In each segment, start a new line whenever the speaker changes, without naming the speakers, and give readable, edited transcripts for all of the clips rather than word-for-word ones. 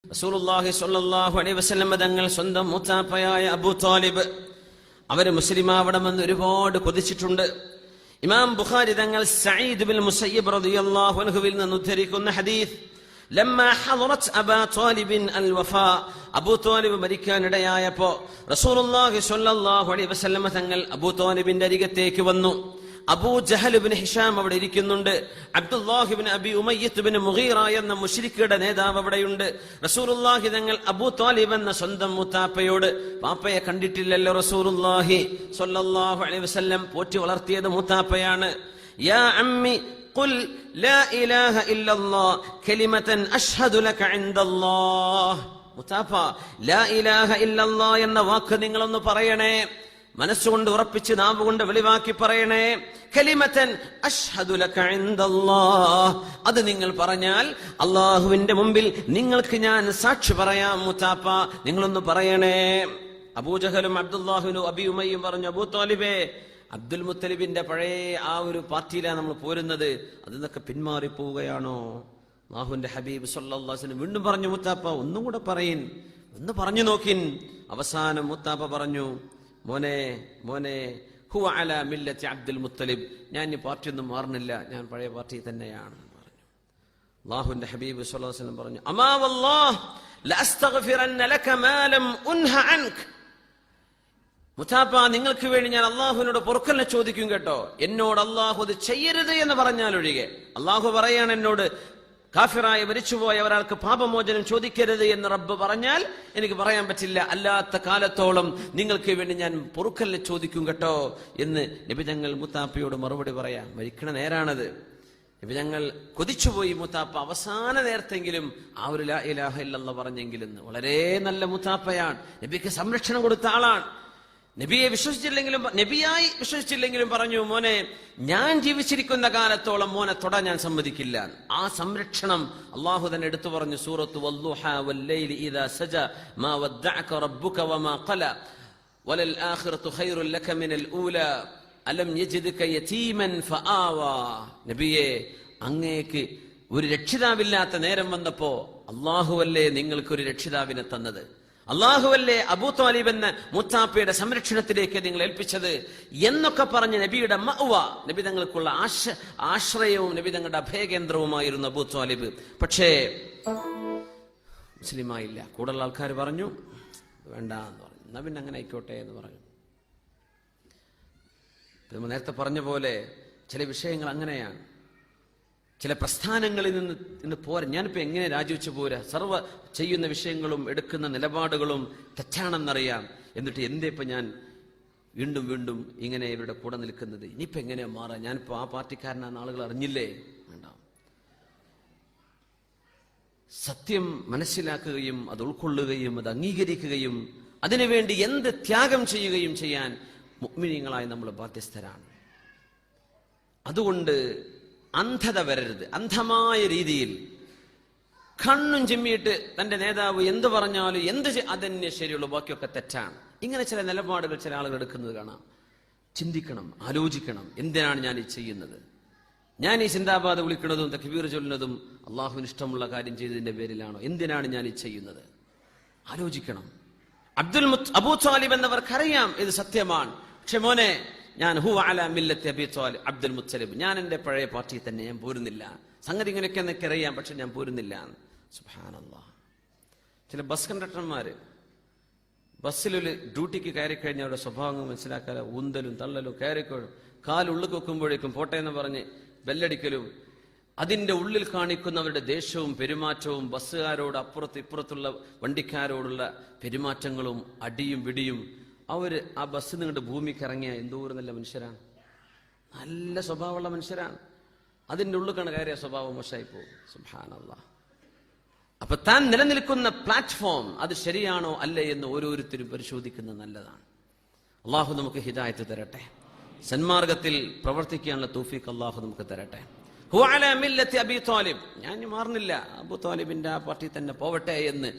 റസൂലുള്ളാഹി സ്വല്ലല്ലാഹു അലൈഹി വസല്ലം തങ്ങൾ സ്വന്തം മൂത്താപ്പയായ അബൂ ത്വാലിബ് അവര് മുസ്ലിമാവണമെന്ന് ഒരുപാട് കൊതിച്ചിട്ടുണ്ട്. ഇമാം ബുഖാരി തങ്ങൾ സഈദ് ബിൻ മുസയ്യിബ് റളിയല്ലാഹു അൻഹുവിൽ നിന്ന് ഉദ്ധരിക്കുന്ന ഹദീസ്, ലമ്മാ ഹദറത് അബൂ ത്വാലിബിൻ അൽ വഫാ, അബൂ ത്വാലിബ് മരിക്കാനിടയായപ്പോൾ റസൂലുള്ളാഹി സ്വല്ലല്ലാഹു അലൈഹി വസല്ലം തങ്ങൾ അബൂ ത്വാലിബിന്റെ അരികത്തേക്ക് വന്നു. അബൂ ജഹൽ ഇബ്നു ഹിഷാം അവിടെ ഇരിക്കുന്നുണ്ട്. അബ്ദുല്ലാഹി ഇബ്നു അബി ഉമയ്യത്ത് ഇബ്നു മുഗീറ എന്ന മുശ്രിക്കുകളുടെ നേതാവ് അവിടെയുണ്ട്. റസൂലുള്ളാഹി തങ്ങൾ അബൂ ത്വാലിബ് എന്ന സ്വന്തം മൂത്താപ്പയോട്, പാപ്പയെ കണ്ടിട്ടില്ലല്ലോ റസൂലുള്ളാഹി സ്വല്ലല്ലാഹു അലൈഹി വസല്ലം, പോറ്റി വളർത്തിയത് മൂത്താപ്പയാണ്. യാ അമ്മി ഖുൽ ലാ ഇലാഹ ഇല്ലല്ലാഹ് കലിമതൻ അഷ്ഹദു ലക ഇൻദല്ലാഹ്. മൂത്താപ്പ, ലാ ഇലാഹ ഇല്ലല്ലാഹ് എന്ന വാക്ക് നിങ്ങളൊന്ന് പറയണേ, മനസ്സുകൊണ്ട് ഉറപ്പിച്ച് നാവുകൊണ്ട് വെളിവാക്കി പറയണേ. കലിമതൻ അഷ്ഹദു ലക ഇൻദല്ലാഹ്, അത് നിങ്ങൾ പറഞ്ഞാൽ അല്ലാഹുവിന്റെ മുമ്പിൽ നിങ്ങൾക്ക് ഞാൻ സാക്ഷി പറയാം. മുത്താപ്പ, നിങ്ങളൊന്ന് പറയണേ. അബൂജഹലും അബ്ദുല്ലാഹിനും അബി ഉമയ്യും പറഞ്ഞു, അബൂ ത്വാലിബേ, അബ്ദുൽ മുത്തലിബിന്റെ പഴയ ആ ഒരു പാർട്ടിയിലാണ് നമ്മൾ പോരുന്നത്, അതിൽ നിന്നൊക്കെ പിന്മാറി പോവുകയാണോ? അല്ലാഹുവിന്റെ ഹബീബ് സ്വല്ലല്ലാഹു അലൈഹി വസല്ലം വീണ്ടും പറഞ്ഞു, മുത്താപ്പ ഒന്നും കൂടെ പറയിൻ, ഒന്ന് പറഞ്ഞു നോക്കിൻ. അവസാനം മുത്താപ്പ പറഞ്ഞു, മോനെ മോനെ, ഹുവ അലാ മില്ലത്തി അബ്ദുൽ മുത്തലിബ്, ഞാൻ ഈ പാർട്ടിയൊന്നും മാറുന്നില്ല, ഞാൻ പഴയ പാർട്ടി തന്നെയാണ് പറഞ്ഞു. അല്ലാഹുവിന്റെ ഹബീബ് സ്വല്ലല്ലാഹു അലൈഹി വസല്ലം പറഞ്ഞു, അമാ വല്ലാഹ് ലഅസ്തഗ്ഫിറന്ന ലക മാ ലം ഉൻഹ അൻക. മുത്താപ്പ, നിങ്ങൾക്ക് വേണ്ടി ഞാൻ അള്ളാഹുവിനോട് പൊറുക്കലിനെ ചോദിക്കും കേട്ടോ. എന്നോട് അള്ളാഹു അത് ചെയ്യരുത് എന്ന് പറഞ്ഞാൽ ഒഴികെ. അള്ളാഹു പറയാണ് എന്നോട്, കാഫിറായി മരിച്ചുപോയ ഒരാൾക്ക് പാപമോചനം ചോദിക്കരുത് എന്ന് റബ്ബ് പറഞ്ഞാൽ എനിക്ക് പറയാൻ പറ്റില്ല. അല്ലാത്ത കാലത്തോളം നിങ്ങൾക്ക് വേണ്ടി ഞാൻ പൊറുക്കലിനെ ചോദിക്കും കേട്ടോ എന്ന് നബി തങ്ങൾ മുത്താപ്പയോട് മറുപടി പറയാം. മരിക്കണ നേരാണത്. നബി തങ്ങൾ കൊതിച്ചുപോയി, മുത്താപ്പ അവസാന നേരത്തെങ്കിലും ആ ഒരു ലാ ഇലാഹ ഇല്ലല്ലാഹ് പറഞ്ഞെങ്കിലും. വളരെ നല്ല മുത്താപ്പയാണ്, നബിക്ക് സംരക്ഷണം കൊടുത്ത ആളാണ്. നബിയെ വിശ്വസിച്ചില്ലെങ്കിലും, നബിയായി വിശ്വസിച്ചില്ലെങ്കിലും പറഞ്ഞു, മോനെ, ഞാൻ ജീവിച്ചിരിക്കുന്ന കാലത്തോളം മോനെ തൊടാൻ ഞാൻ സമ്മതിക്കില്ല. ആ സംരക്ഷണം അള്ളാഹു തന്നെ എടുത്തു പറഞ്ഞു. സൂറത്ത് വദ്ദുഹാ വല്ലൈലി ഇദാ സജ മാ വദ്ദഅക റബ്ബുക വമാ ഖല വലൽ ആഖിറതു ഖൈറുൽ ലക മിനൽ ഊലാ അലം യജിദക യതീമൻ ഫആവാ. നബിയെ, അങ്ങേക്ക് ഒരു രക്ഷിതാവില്ലാത്ത നേരം വന്നപ്പോ അള്ളാഹുവല്ലേ നിങ്ങൾക്കൊരു രക്ഷിതാവിനെ തന്നത്, അള്ളാഹുവല്ലേ അബൂ ത്വാലിബ് എന്ന മുത്താപ്പയുടെ സംരക്ഷണത്തിലേക്ക് നിങ്ങൾ ഏൽപ്പിച്ചത് എന്നൊക്കെ പറഞ്ഞ് നബിയുടെ മഅ്വ, നബി തങ്ങൾക്കുള്ള ആശ്രയവും നബി തങ്ങളുടെ അഭയകേന്ദ്രവുമായിരുന്നു അബൂ ത്വാലിബ്. പക്ഷേ മുസ്ലിമായില്ല. കൂടുതൽ ആൾക്കാർ പറഞ്ഞു വേണ്ട എന്ന് പറഞ്ഞു. എന്നാ പിന്നെ അങ്ങനെ ആയിക്കോട്ടെ എന്ന് പറഞ്ഞു. നമ്മൾ നേരത്തെ പറഞ്ഞ പോലെ ചില വിഷയങ്ങൾ അങ്ങനെയാണ്. ചില പ്രസ്ഥാനങ്ങളിൽ നിന്ന് പോരാ. ഞാനിപ്പോ എങ്ങനെ രാജിവെച്ച് പോരാ? സർവ്വ ചെയ്യുന്ന വിഷയങ്ങളും എടുക്കുന്ന നിലപാടുകളും തെറ്റാണെന്നറിയാം. എന്നിട്ട് എന്തേപ്പോ ഞാൻ വീണ്ടും വീണ്ടും ഇങ്ങനെ ഇവരുടെ കൂടെ നിൽക്കുന്നത്? ഇനിയിപ്പോ എങ്ങനെയാ മാറാ? ഞാനിപ്പോ ആ പാർട്ടിക്കാരനാണ്, ആളുകൾ അറിഞ്ഞില്ലേ? വേണ്ട. സത്യം മനസ്സിലാക്കുകയും അത് ഉൾക്കൊള്ളുകയും അത് അംഗീകരിക്കുകയും അതിനുവേണ്ടി എന്ത് ത്യാഗം ചെയ്യുകയും ചെയ്യാൻ മുഅ്മിനീങ്ങളായി നമ്മൾ ബാധ്യസ്ഥരാണ്. അതുകൊണ്ട് അന്ധത വരരുത്. അന്ധമായ രീതിയിൽ കണ്ണും ചിമ്മിയിട്ട് തന്റെ നേതാവ് എന്ത് പറഞ്ഞാലും അതന്നെ ശരിയുള്ളൂ, ബാക്കിയൊക്കെ തെറ്റാണ്, ഇങ്ങനെ ചില നിലപാടുകൾ ചില ആളുകൾ എടുക്കുന്നത് കാണാം. ചിന്തിക്കണം, ആലോചിക്കണം. എന്തിനാണ് ഞാൻ ഈ ചെയ്യുന്നത്? ഞാൻ ഈ സിന്ദാബാദ് വിളിക്കുന്നതും തക്ബീർ ചൊല്ലുന്നതും അള്ളാഹുവിന് ഇഷ്ടമുള്ള കാര്യം ചെയ്തതിന്റെ പേരിലാണോ? എന്തിനാണ് ഞാൻ ഈ ചെയ്യുന്നത്? ആലോചിക്കണം. അബൂ ത്വാലിബ് എന്നവർക്കറിയാം ഇത് സത്യമാണ്. പക്ഷെ മോനെ, ഞാൻ ഹുവ അലാ മില്ലത്തി അബീ ത്വാലിബ് അബ്ദുൽ മുത്തലിബ്, ഞാൻ എന്റെ പഴയ പാർട്ടി തന്നെ, ഞാൻ പോരുന്നില്ല. സംഗതി ഇങ്ങനെയൊക്കെ എന്നൊക്കെ അറിയാം, പക്ഷെ ഞാൻ പോരുന്നില്ല. സുബ്ഹാനല്ലാഹ്. ചില ബസ് കണ്ടക്ടർമാര് ബസ്സിലൊരു ഡ്യൂട്ടിക്ക് കയറി കഴിഞ്ഞ അവരുടെ സ്വഭാവങ്ങൾ മനസ്സിലാക്കാതെ ഊന്തലും തള്ളലും, കയറിക്കോഴും കാലുള്ളിൽ വെക്കുമ്പോഴേക്കും പോട്ടെ എന്ന് പറഞ്ഞ് ബെല്ലടിക്കലും, അതിന്റെ ഉള്ളിൽ കാണിക്കുന്നവരുടെ ദേഷ്യവും പെരുമാറ്റവും, ബസ്സുകാരോട് അപ്പുറത്ത് ഇപ്പുറത്തുള്ള വണ്ടിക്കാരോടുള്ള പെരുമാറ്റങ്ങളും അടിയും പിടിയും. അവര് ആ ബസ് നിങ്ങളുടെ ഭൂമിക്ക് ഇറങ്ങിയ എന്തോരം നല്ല മനുഷ്യരാണ്, നല്ല സ്വഭാവമുള്ള മനുഷ്യരാണ്. അതിന്റെ ഉള്ളിൽ കയറിയ സ്വഭാവം മോശമായി പോകും. സുബ്ഹാനല്ലാഹ്. അപ്പൊ താൻ നിലനിൽക്കുന്ന പ്ലാറ്റ്ഫോം അത് ശരിയാണോ അല്ലേ എന്ന് ഓരോരുത്തരും പരിശോധിക്കുന്നത് നല്ലതാണ്. അള്ളാഹു നമുക്ക് ഹിദായത്ത് തരട്ടെ. സന്മാർഗത്തിൽ പ്രവർത്തിക്കാനുള്ള തൗഫീഖ് അള്ളാഹു നമുക്ക് തരട്ടെ. ഹുവ അലാ മില്ലത്തി അബീ ത്വാലിബ്, ഞാൻ മാറുന്നില്ല, അബൂ ത്വാലിബിന്റെ ആ പാർട്ടി തന്നെ പോവട്ടെ എന്ന്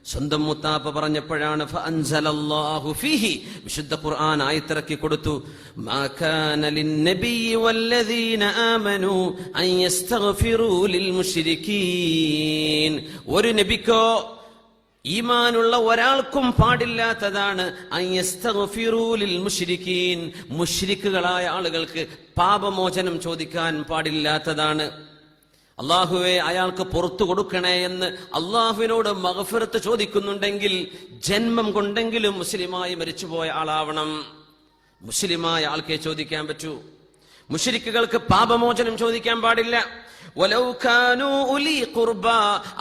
സ്വന്തം മുത്താപ്പ പറഞ്ഞപ്പോഴാണ് ഫഅൻസലല്ലാഹു ഫീഹി, വിശുദ്ധ ഖുർആൻ ആയത്തിറക്കി കൊടുത്തു. മാ കാന ലിന്നബിയ്യി വല്ലദീന ആമനൂ അൻ യസ്തഗ്ഫിറൂ ലിൽ മുശ്രികീൻ. ഒരു നബിക്കോ ഈമാനുള്ള ഒരാൾക്കും പാടില്ലാത്തതാണ് മുശ്രിക്കുകളായ ആളുകൾക്ക് പാപമോചനം ചോദിക്കാൻ പാടില്ലാത്തതാണ്. അള്ളാഹുവെ അയാൾക്ക് പുറത്തു കൊടുക്കണേ എന്ന് അള്ളാഹുവിനോട് മഗ്ഫിറത്ത് ചോദിക്കുന്നുണ്ടെങ്കിൽ ജന്മം കൊണ്ടെങ്കിലും മുസ്ലിമായി മരിച്ചുപോയ ആളാവണം. മുസ്ലിമായ ആൾക്കേ ചോദിക്കാൻ പറ്റൂ. മുശ്രിക്കുകൾക്ക് പാപമോചനം ചോദിക്കാൻ പാടില്ല. വലൗ കാനൂ ഉലി ഖുർബ,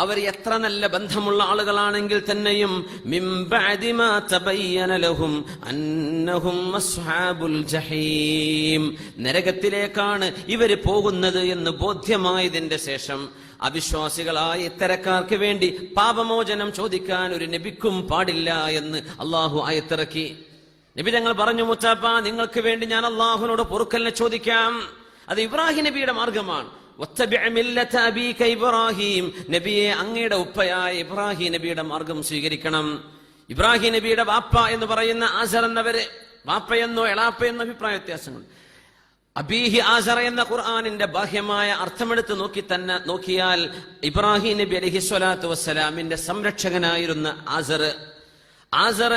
അവർ എത്ര നല്ല ബന്ധമുള്ള ആളുകളാണെങ്കിൽ തന്നെയും മിൻ ബഅദി മാ തബയ്യന ലഹും അന്നഹും അസ്ഹാബുൽ ജഹീം, നരകത്തിലേക്കാണ് ഇവർ പോകുന്നത് എന്ന് ബോധ്യമായതിന്റെ ശേഷം അവിശ്വാസികളായ ഇത്തരക്കാർക്ക് വേണ്ടി പാപമോചനം ചോദിക്കാൻ ഒരു നബിക്കും പാടില്ല എന്ന് അള്ളാഹു ആയത്തിറക്കി. നബി തങ്ങൾ പറഞ്ഞു, മുത്താപ്പ നിങ്ങൾക്ക് വേണ്ടി ഞാൻ അള്ളാഹുവിനോട് പൊറുക്കലിനെ ചോദിക്കാം. അത് ഇബ്രാഹിം നബിയുടെ മാർഗമാണ്. ഇബ്രാഹിം നബിയെ, അങ്ങയുടെ ഉപ്പയായ ഇബ്രാഹിം നബിയുടെ മാർഗം സ്വീകരിക്കണം. ഇബ്രാഹിം നബിയുടെ വാപ്പ എന്ന് പറയുന്ന ആസർ എന്നവര്, വാപ്പയെന്നോ എളാപ്പയെന്നോ അഭിപ്രായ വ്യത്യാസങ്ങളുണ്ട്. അബീഹി ആസർ എന്ന ഖുർആനിന്റെ ബാഹ്യമായ അർത്ഥമെടുത്ത് നോക്കിയാൽ ഇബ്രാഹിം നബി അലൈഹി സ്വലാത്തു വസ്സലാമിന്റെ സംരക്ഷകനായിരുന്ന ആസർ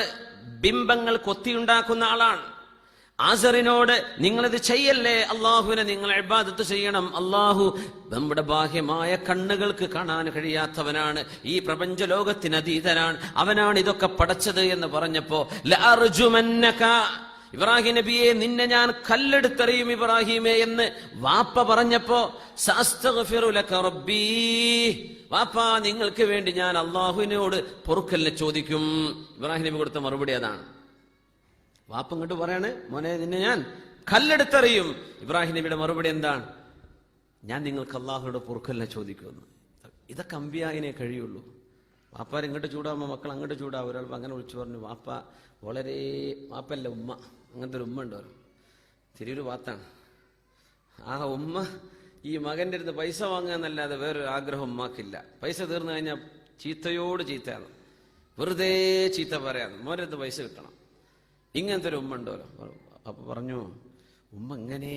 ബിംബങ്ങൾ കൊത്തിയുണ്ടാക്കുന്ന ആളാണ്. ആസറിനോട് നിങ്ങളിത് ചെയ്യല്ലേ, അള്ളാഹുവിനെ നിങ്ങൾ ഇബാദത്ത് ചെയ്യണം. അള്ളാഹു നമ്മുടെ ബാഹ്യമായ കണ്ണുകൾക്ക് കാണാൻ കഴിയാത്തവനാണ്, ഈ പ്രപഞ്ച ലോകത്തിന് അതീതനാണ്, അവനാണ് ഇതൊക്കെ പടച്ചത് എന്ന് പറഞ്ഞപ്പോ ലഅർജുമന്നക, ഇബ്രാഹിം നബിയെ നിന്നെ ഞാൻ കല്ലെടുത്തെറിയും ഇബ്രാഹിമേ എന്ന് വാപ്പ പറഞ്ഞപ്പോ സഅസ്തഗ്ഫിറു ലക റബ്ബീ, വാപ്പ നിങ്ങൾക്ക് വേണ്ടി ഞാൻ അള്ളാഹുവിനോട് പൊറുക്കലിനെ ചോദിക്കും. ഇബ്രാഹിം നബി കൊടുത്ത മറുപടി അതാണ്. വാപ്പ ഇങ്ങോട്ട് പറയാണ്, മോനെ നിന്നെ ഞാൻ കല്ലെടുത്തെറിയും. ഇബ്രാഹിം നബിയുടെ മറുപടി എന്താണ്? ഞാൻ നിങ്ങൾക്ക് അള്ളാഹുവിനോട് പൊറുക്കലിനെ ചോദിക്കുമെന്ന്. ഇതൊക്കെ അമ്പിയായിനെ കഴിയുള്ളൂ. വാപ്പാർ ഇങ്ങോട്ട് ചൂടാകുമ്പോൾ മക്കൾ അങ്ങോട്ട് ചൂടാവും. ഒരാൾ അങ്ങനെ വിളിച്ചു പറഞ്ഞു, വാപ്പ വളരെ, വാപ്പല്ല ഉമ്മ, അങ്ങനത്തെ ഒരു ഉമ്മ ഉണ്ടല്ലോ, തിരിയൊരു വാത്താണ്. ആ ഉമ്മ ഈ മകന്റെ അടുത്ത് പൈസ വാങ്ങുക എന്നല്ലാതെ വേറൊരു ആഗ്രഹം ഉമ്മാക്കില്ല. പൈസ തീർന്നു കഴിഞ്ഞാൽ ചീത്തയോട് ചീത്തയാണ്, വെറുതെ ചീത്ത പറയാന്ന്, മോൻ്റെ അടുത്ത് പൈസ കിട്ടണം. ഇങ്ങനത്തെ ഒരു ഉമ്മ ഉണ്ടല്ലോ. അപ്പൊ പറഞ്ഞു, ഉമ്മ ഇങ്ങനെ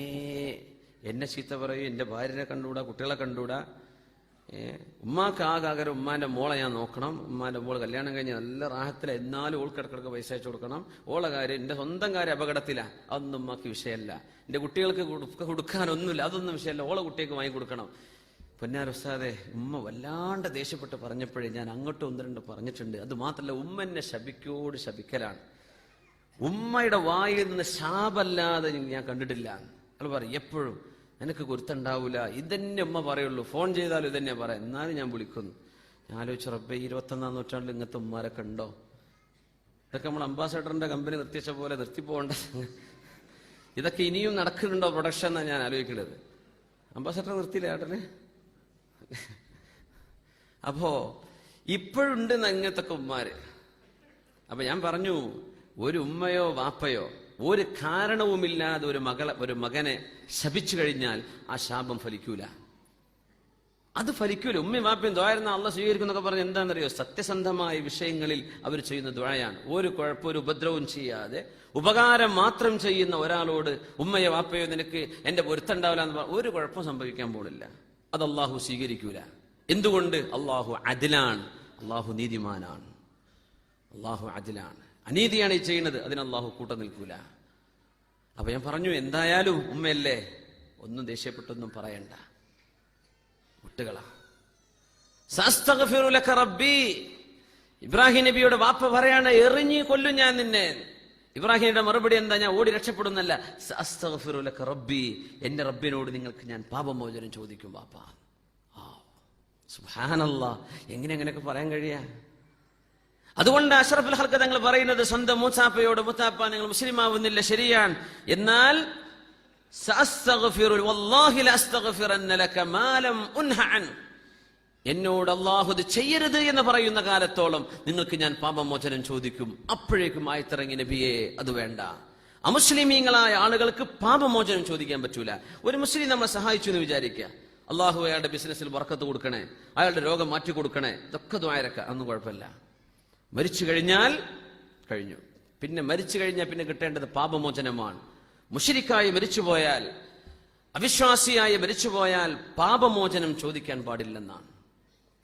എന്നെ ചീത്ത പറയും, എന്റെ ഭാര്യനെ കണ്ടുകൂടാ, കുട്ടികളെ കണ്ടുകൂടാ. ഉമ്മാക്ക് ആകാകരം ഉമ്മാന്റെ മോളെ ഞാൻ നോക്കണം. ഉമ്മാന്റെ മോള് കല്യാണം കഴിഞ്ഞ് നല്ല റാഹത്തില, എന്നാലും ഓൾക്കിടക്കിടക്ക് പൈസ അയച്ചു കൊടുക്കണം. ഓളെ കാര്യം, എന്റെ സ്വന്തം കാര്യം അപകടത്തിലാ, അതൊന്നും ഉമ്മാക്ക് വിഷയമല്ല. എന്റെ കുട്ടികൾക്ക് കൊടുക്കാനൊന്നുമില്ല, അതൊന്നും വിഷയമല്ല, ഓളെ കുട്ടികൾക്ക് വാങ്ങി കൊടുക്കണം. പൊന്നാരുസ്താദെ, ഉമ്മ വല്ലാണ്ട് ദേഷ്യപ്പെട്ട് പറഞ്ഞപ്പോഴേ ഞാൻ അങ്ങോട്ടും ഒന്ന് രണ്ട് പറഞ്ഞിട്ടുണ്ട്. അത് മാത്രമല്ല, ഉമ്മ എന്നെ ശപിക്കോട് ശപിക്കലാണ്. ഉമ്മയുടെ വായിൽ നിന്ന് ശാപല്ലാതെ ഞാൻ കണ്ടിട്ടില്ല. അയാൾ പറയും എപ്പോഴും എനിക്ക് ഗുരുത്തുണ്ടാവൂല, ഇതന്നെ ഉമ്മ പറയുള്ളൂ, ഫോൺ ചെയ്താലും ഇതന്നെ പറയാം, എന്നാലും ഞാൻ വിളിക്കുന്നു. ഞാൻ ആലോചിച്ചു, റബ്ബേ 21-ാം നൂറ്റാണ്ടിൽ ഇങ്ങനത്തെ ഉമ്മാരൊക്കെ ഉണ്ടോ? ഇതൊക്കെ നമ്മൾ അംബാസഡറിന്റെ കമ്പനി നിർത്തിച്ച പോലെ നിർത്തിപ്പോകേണ്ട, ഇതൊക്കെ ഇനിയും നടക്കുന്നുണ്ടോ പ്രൊഡക്ഷൻ എന്നാണ് ഞാൻ ആലോചിക്കുന്നത്. അംബാസഡർ നിർത്തിയില്ല ഏട്ടന്. അപ്പോ ഇപ്പോഴുണ്ട് ഇങ്ങനത്തെ ഉമ്മാര്. അപ്പൊ ഞാൻ പറഞ്ഞു, ഒരു ഉമ്മയോ വാപ്പയോ ഒരു കാരണവുമില്ലാതെ ഒരു മകനെ ശപിച്ചു കഴിഞ്ഞാൽ ആ ശാപം ഫലിക്കൂല, അത് ഫലിക്കൂല. ഉമ്മയും വാപ്പയും ദ്വാരുന്ന അള്ളാഹ് സ്വീകരിക്കുന്നൊക്കെ പറഞ്ഞ് എന്താണെന്നറിയോ? സത്യസന്ധമായ വിഷയങ്ങളിൽ അവർ ചെയ്യുന്ന ദ്വായാണ്. ഒരു കുഴപ്പം ഒരു ഉപദ്രവവും ചെയ്യാതെ ഉപകാരം മാത്രം ചെയ്യുന്ന ഒരാളോട് ഉമ്മയോ വാപ്പയോ നിനക്ക് എന്റെ പൊരുത്തണ്ടാവില്ല എന്ന് പറഞ്ഞാൽ ഒരു കുഴപ്പം സംഭവിക്കാൻ പോണില്ല. അത് അള്ളാഹു സ്വീകരിക്കൂല. എന്തുകൊണ്ട്? അള്ളാഹു അദിലാണ്, അള്ളാഹു നീതിമാനാണ്, അള്ളാഹു അദിലാണ്. അനീതിയാണ് ഈ ചെയ്യുന്നത്, അതിന് അള്ളാഹു കൂട്ടം നിൽക്കൂല. അപ്പൊ ഞാൻ പറഞ്ഞു, എന്തായാലും ഉമ്മയല്ലേ, ഒന്നും ദേഷ്യപ്പെട്ടൊന്നും പറയണ്ട, വിട്ടുകളാ. സഅസ്തഗ്ഫിറു ലക റബ്ബി, ഇബ്രാഹിം നബിയോട് വാപ്പ പറയാണ്, എറിഞ്ഞു കൊല്ലും ഞാൻ നിന്നെ. ഇബ്രാഹിമിന്റെ മറുപടി എന്താ? ഞാൻ ഓടി രക്ഷപ്പെടുന്നല്ല, സഅസ്തഗ്ഫിറു ലക റബ്ബി, എന്റെ റബ്ബിനോട് നിങ്ങൾക്ക് ഞാൻ പാപമോചനം ചോദിക്കും വാപ്പ. സുബ്ഹാനല്ലാഹ്, എങ്ങനെയൊക്കെ പറയാൻ കഴിയാ? അതുകൊണ്ട് അഷ്റഫുൽ ഖൽഖ് തങ്ങൾ പറയുന്നത് സ്വന്തം മൂസാപ്പയോട്, മൂസാപ്പ നിങ്ങൾ മുസ്ലിം ആവുന്നില്ല, ശരിയാണ്, എന്നാൽ എന്നോട് അല്ലാഹു ഇത് ചെയ്യരുത് എന്ന് പറയുന്ന കാലത്തോളം നിങ്ങൾക്ക് ഞാൻ പാപമോചനം ചോദിക്കും. അപ്പോഴേക്കും ആയത്തിറങ്ങി, നബിയെ അത് വേണ്ട, അമുസ്ലിമീങ്ങളായ ആളുകൾക്ക് പാപമോചനം ചോദിക്കാൻ പറ്റൂല. ഒരു മുസ്ലിം നമ്മളെ സഹായിച്ചു എന്ന് വിചാരിക്കുക, അള്ളാഹു അയാളുടെ ബിസിനസ്സിൽ ബർക്കത്ത് കൊടുക്കണേ, അയാളുടെ രോഗം മാറ്റി കൊടുക്കണേ, ഇതൊക്കെ ദ്വാരക്ക, അതൊന്നും കുഴപ്പമില്ല. മരിച്ചു കഴിഞ്ഞാൽ കഴിഞ്ഞു. പിന്നെ മരിച്ചു കഴിഞ്ഞാൽ പിന്നെ കിട്ടേണ്ടത് പാപമോചനമാണ്. മുശ്രിക്കായി മരിച്ചുപോയാൽ, അവിശ്വാസിയായി മരിച്ചുപോയാൽ പാപമോചനം ചോദിക്കാൻ പാടില്ലെന്നാണ്.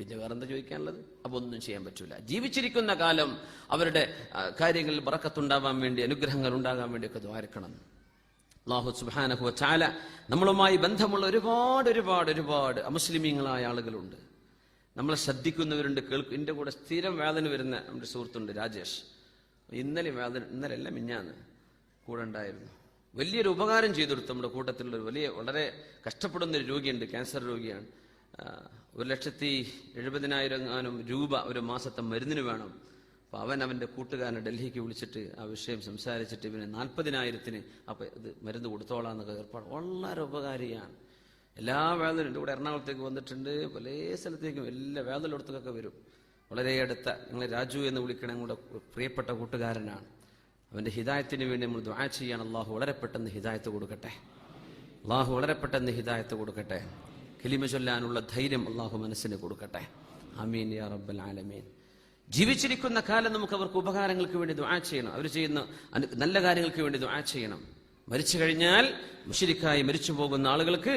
പിന്നെ വേറെന്താ ചോദിക്കാനുള്ളത്? അപ്പൊ ഒന്നും ചെയ്യാൻ പറ്റൂല. ജീവിച്ചിരിക്കുന്ന കാലം അവരുടെ കാര്യങ്ങളിൽ ബറക്കത്തുണ്ടാവാൻ വേണ്ടി, അനുഗ്രഹങ്ങൾ ഉണ്ടാകാൻ വേണ്ടിയൊക്കെ ദ്വാരക്കണം. അല്ലാഹു സുബ്ഹാനഹു വ തആല നമ്മളുമായി ബന്ധമുള്ള ഒരുപാട് അമുസ്ലിമീങ്ങളായ ആളുകളുണ്ട്. നമ്മളെ ശ്രദ്ധിക്കുന്നവരുണ്ട്, കേൾക്കും. എൻ്റെ കൂടെ സ്ഥിരം വേദന വരുന്ന നമ്മുടെ സുഹൃത്തുണ്ട് രാജേഷ്. ഇന്നലെയല്ല മിഞ്ഞാന്ന് കൂടെ ഉണ്ടായിരുന്നു. വലിയൊരു ഉപകാരം ചെയ്തു കൊടുത്തു. നമ്മുടെ കൂട്ടത്തിലുള്ള വളരെ കഷ്ടപ്പെടുന്ന ഒരു രോഗിയുണ്ട്, ക്യാൻസർ രോഗിയാണ്. 1,70,70,000 രൂപ ഒരു മാസത്തെ മരുന്നിന് വേണം. അപ്പൊ അവന്റെ കൂട്ടുകാരനെ ഡൽഹിക്ക് വിളിച്ചിട്ട് ആ വിഷയം സംസാരിച്ചിട്ട് ഇവന് 40,000 അപ്പൊ ഇത് മരുന്ന് കൊടുത്തോളാന്നൊക്കെ ഏർപ്പാട്. വളരെ ഉപകാരിയാണ്. എല്ലാ വേദനയും എൻ്റെ കൂടെ എറണാകുളത്തേക്ക് വന്നിട്ടുണ്ട്. പല സ്ഥലത്തേക്കും എല്ലാ വേദനയിടത്തേക്കൊക്കെ വരും. വളരെ അടുത്ത ഞങ്ങൾ രാജു എന്ന് വിളിക്കണ ഞങ്ങളുടെ പ്രിയപ്പെട്ട കൂട്ടുകാരനാണ്. അവന്റെ ഹിദായത്തിന് വേണ്ടി നമ്മൾ ദുആ ചെയ്യാൻ. അള്ളാഹു വളരെ പെട്ടെന്ന് ഹിദായത്ത് കൊടുക്കട്ടെ. കലിമ ചൊല്ലാനുള്ള ധൈര്യം അള്ളാഹു മനസ്സിന് കൊടുക്കട്ടെ. ആമീൻ യാ റബ്ബൽ ആലമീൻ. ജീവിച്ചിരിക്കുന്ന കാലം നമുക്ക് അവർക്ക് ഉപകാരങ്ങൾക്ക് വേണ്ടി ദുആ ചെയ്യണം. അവർ ചെയ്യുന്ന നല്ല കാര്യങ്ങൾക്ക് വേണ്ടി ദുആ ചെയ്യണം. മരിച്ചു കഴിഞ്ഞാൽ മുശ്രിക്കായി മരിച്ചു പോകുന്ന ആളുകൾക്ക്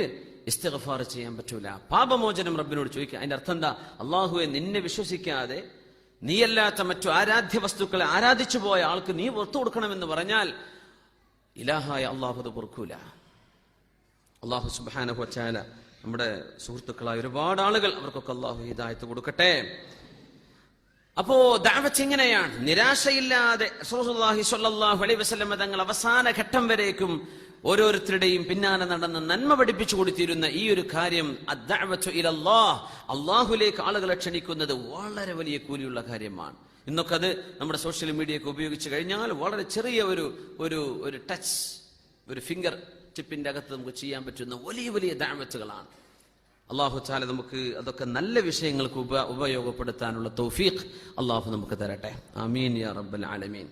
ഇസ്തിഗ്ഫാർ ചെയ്യാൻ പറ്റൂല. പാപമോചനം റബ്ബിനോട് ചോദിക്കുക. അതിന്റെ അർത്ഥം എന്താ? അള്ളാഹുവെ, നിന്നെ വിശ്വസിക്കാതെ നീയല്ലാത്ത മറ്റു ആരാധ്യ വസ്തുക്കളെ ആരാധിച്ചു പോയ ആൾക്ക് നീ പുറത്തു കൊടുക്കണമെന്ന് പറഞ്ഞാൽ ഇലാഹായ അള്ളാഹു അത് പൊറുക്കൂല. അള്ളാഹു സുബ്ഹാനഹു വ തആല നമ്മുടെ സുഹൃത്തുക്കളായ ഒരുപാട് ആളുകൾ, അവർക്കൊക്കെ അള്ളാഹു ഹിദായത്ത് കൊടുക്കട്ടെ. അപ്പോ ദഅവത്ത് എങ്ങനെയാണ്? നിരാശയില്ലാതെ റസൂലുള്ളാഹി സ്വല്ലല്ലാഹു അലൈഹി വസല്ലം തങ്ങൾ അവസാന ഘട്ടം വരേക്കും ഓരോരുത്തരുടെയും പിന്നാലെ നടന്ന് നന്മ പഠിപ്പിച്ചു കൊടുത്തിരുന്ന ഈ ഒരു കാര്യം, അദ്ദഅവതു ഇലല്ലാഹ്, അള്ളാഹുലേക്ക് ആളുകളെ ക്ഷണിക്കുന്നത് വളരെ വലിയ കൂലിയുള്ള കാര്യമാണ്. ഇന്നൊക്കെ അത് നമ്മുടെ സോഷ്യൽ മീഡിയയൊക്കെ ഉപയോഗിച്ച് കഴിഞ്ഞാൽ വളരെ ചെറിയ ഒരു ടച്ച്, ഒരു ഫിംഗർ ടിപ്പിന്റെ അകത്ത് നമുക്ക് ചെയ്യാൻ പറ്റുന്ന വലിയ ദഅവത്തുകളാണ്. അല്ലാഹു തആല നമുക്ക് അതൊക്കെ നല്ല വിഷയങ്ങൾക്ക് ഉപയോഗപ്പെടുത്താനുള്ള തൗഫീഖ് അല്ലാഹു നമുക്ക് തരട്ടെ. ആമീൻ യാ റബ്ബൽ ആലമീൻ.